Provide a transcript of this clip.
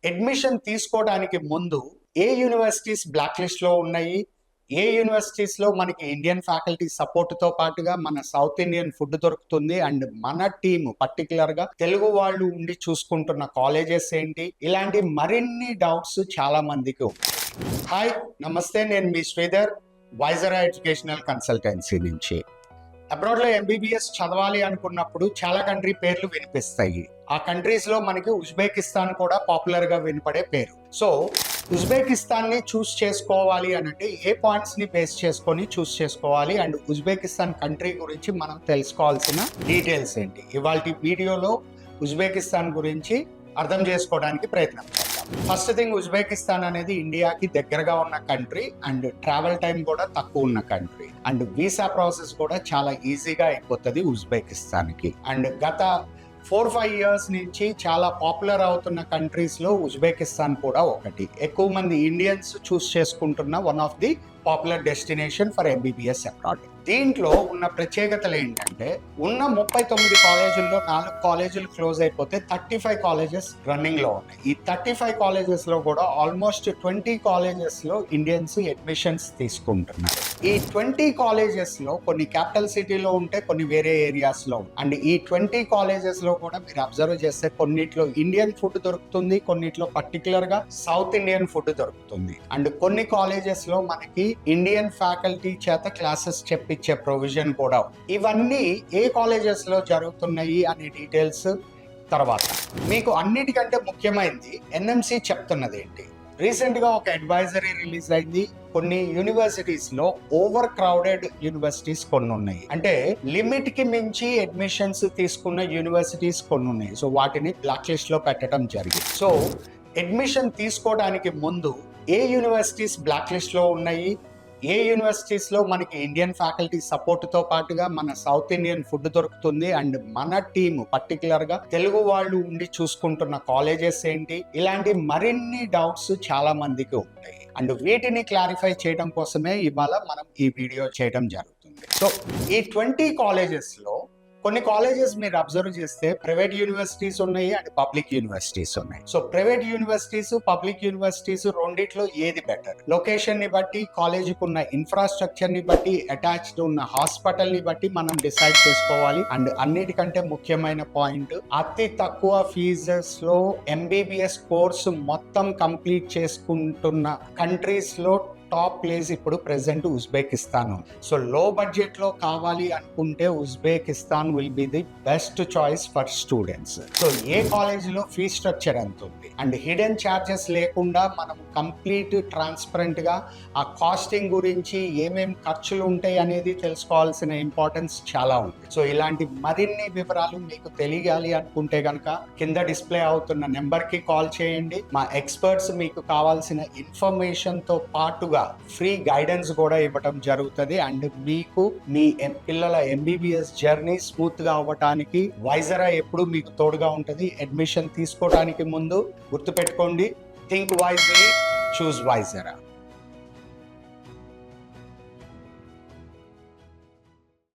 Admission తీసుకోవడానికి ముందు ఏ universities black list లో ఉన్నాయి, ఏ యూనివర్సిటీస్ లో మనకి ఇండియన్ ఫ్యాకల్టీ సపోర్ట్ తో పాటుగా మన సౌత్ ఇండియన్ ఫుడ్ దొరుకుతుంది అండ్ మన టీమ్ పర్టికులర్ గా తెలుగు వాళ్ళు ఉండి చూసుకుంటున్న కాలేజెస్ ఏంటి, ఇలాంటి మరిన్ని డౌట్స్ చాలా మందికి ఉంటాయి. హాయ్ నమస్తే, నేను మీ శ్రీధర్, వైజరా ఎడ్యుకేషనల్ కన్సల్టెన్సీ నుంచి. అబ్రాడ్ లో ఎంబీబీఎస్ చదవాలి అనుకున్నప్పుడు చాలా కంట్రీ పేర్లు వినిపిస్తాయి. ఆ కంట్రీస్ లో మనకి ఉజ్బెకిస్తాన్ కూడా పాపులర్ గా వినపడే పేరు. సో ఉజ్బెకిస్తాన్ ని చూస్ చేసుకోవాలి అంటే ఏ పాయింట్స్ ని బేస్ చేసుకొని చూస్ చేసుకోవాలి అండ్ ఉజ్బెకిస్తాన్ కంట్రీ గురించి మనం తెలుసుకోవాల్సిన డీటెయిల్స్ ఏంటి, ఇవాళ వీడియోలో ఉజ్బెకిస్తాన్ గురించి అర్థం చేసుకోవడానికి ప్రయత్నం చేద్దాం. ఫస్ట్ థింగ్, ఉజ్బెకిస్తాన్ అనేది ఇండియాకి దగ్గరగా ఉన్న కంట్రీ అండ్ ట్రావెల్ టైం కూడా తక్కువ ఉన్న కంట్రీ అండ్ వీసా ప్రాసెస్ కూడా చాలా ఈజీగా అయిపోతుంది ఉజ్బెకిస్తాన్కి. అండ్ గత 4-5 years నుంచి చాలా పాపులర్ అవుతున్న కంట్రీస్ లో ఉజ్బెకిస్తాన్ కూడా ఒకటి. ఎక్కువ మంది ఇండియన్స్ చూస్ చేసుకుంటున్న one of the popular destination for MBBS abroad. దీంట్లో ఉన్న ప్రత్యేకతలు ఏంటంటే, ఉన్న 39 కాలేజీల్లో 4 కాలేజీలు క్లోజ్ అయిపోతే 35 కాలేజెస్ రన్నింగ్ లో ఉన్నాయి. ఈ 35 కాలేజెస్ లో కూడా ఆల్మోస్ట్ 20 కాలేజెస్ లో ఇండియన్స్ అడ్మిషన్స్ తీసుకుంటున్నారు. ఈ 20 కాలేజెస్ లో కొన్ని క్యాపిటల్ సిటీలో ఉంటే కొన్ని వేరే ఏరియాస్ లో, అండ్ ఈ 20 కాలేజెస్ లో కూడా మీరు అబ్జర్వ్ చేస్తే కొన్నిట్లో ఇండియన్ ఫుడ్ దొరుకుతుంది, కొన్నిట్లో పర్టికులర్ గా సౌత్ ఇండియన్ ఫుడ్ దొరుకుతుంది. అండ్ కొన్ని కాలేజెస్ లో మనకి ఇండియన్ ఫ్యాకల్టీ చేత క్లాసెస్ ఇచ్చే ప్రొవిజన్ కూడా. ఇవన్నీ ఏ కాలేజెస్ లో జరుగుతున్నాయి అనే డీటెయిల్స్ తర్వాత. మీకు అన్నిటికంటే ముఖ్యమైనది ఎన్ఎంసి చెప్తున్నది ఏంటి. రీసెంట్ గా ఒక అడ్వైజరీ రిలీజ్ అయింది. కొన్ని యూనివర్సిటీస్ లో ఓవర్ క్రౌడెడ్ యూనివర్సిటీస్ కొన్ని ఉన్నాయి, అంటే లిమిట్ కి మించి అడ్మిషన్స్ తీసుకున్న యూనివర్సిటీస్ కొన్ని ఉన్నాయి. సో వాటిని బ్లాక్ లిస్ట్ లో పెట్టడం జరిగింది. సో అడ్మిషన్ తీసుకోవడానికి ముందు ఏ యూనివర్సిటీస్ బ్లాక్ లిస్ట్ లో ఉన్నాయి, ఏ యూనివర్సిటీస్ లో మనకి ఇండియన్ ఫ్యాకల్టీ సపోర్ట్ తో పాటుగా మన సౌత్ ఇండియన్ ఫుడ్ దొరుకుతుంది అండ్ మన టీమ్ పర్టికులర్ గా తెలుగు వాళ్ళు ఉండి చూసుకుంటున్న కాలేజెస్ ఏంటి, ఇలాంటి మరిన్ని డౌట్స్ చాలా మందికి ఉంటాయి. అండ్ వీటిని క్లారిఫై చేయడం కోసమే ఇవాళ మనం ఈ వీడియో చేయడం జరుగుతుంది. సో ఈ 20 కాలేజెస్ లో కొన్ని కాలేజెస్ మీరు అబ్జర్వ్ చేస్తే ప్రైవేట్ యూనివర్సిటీస్ ఉన్నాయి అండ్ పబ్లిక్ యూనివర్సిటీస్ ఉన్నాయి. So private universities, public universities రెండిట్లో ఏది బెటర్, లొకేషన్ ని బట్టి, కాలేజీకి ఉన్న ఇన్ఫ్రాస్ట్రక్చర్ ని బట్టి, అటాచ్డ్ ఉన్న హాస్పిటల్ ని బట్టి మనం డిసైడ్ చేసుకోవాలి. అండ్ అన్నిటికంటే ముఖ్యమైన పాయింట్, అతి తక్కువ ఫీజెస్ లో ఎంబీబీఎస్ కోర్సు మొత్తం కంప్లీట్ చేసుకుంటున్న కంట్రీస్ లో టాప్ ప్లేస్ ఇప్పుడు present Uzbekistan. So low budget లో కావాలి అనుకుంటే Uzbekistan will be the best choice for students. So ఏ కాలేజీలో ఫీ స్ట్రక్చర్ ఎంత ఉంది అండ్ హిడెన్ ఛార్జెస్ లేకుండా మనం కంప్లీట్ ట్రాన్స్పరెంట్ గా ఆ కాస్టింగ్ గురించి ఏమేం ఖర్చులు ఉంటాయి అనేది తెలుసుకోవాల్సిన ఇంపార్టెన్స్ చాలా ఉంది. సో ఇలాంటి మరిన్ని వివరాలు మీకు తెలియాలి అనుకుంటే కనుక కింద డిస్ప్లే అవుతున్న నెంబర్ కి కాల్ చేయండి. మా ఎక్స్పర్ట్స్ మీకు కావాల్సిన ఇన్ఫర్మేషన్ తో పాటుగా ఫ్రీ గైడెన్స్ కూడా ఇవ్వటం జరుగుతుంది. అండ్ మీకు మీ పిల్లల ఎంబీబీఎస్ జర్నీ స్మూత్ గా అవ్వటానికి వైజరా ఎప్పుడు మీకు తోడుగా ఉంటుంది. అడ్మిషన్ తీసుకోవడానికి ముందు గుర్తుపెట్టుకోండి, థింక్ వైజ్లీ, చూస్ వైజరా.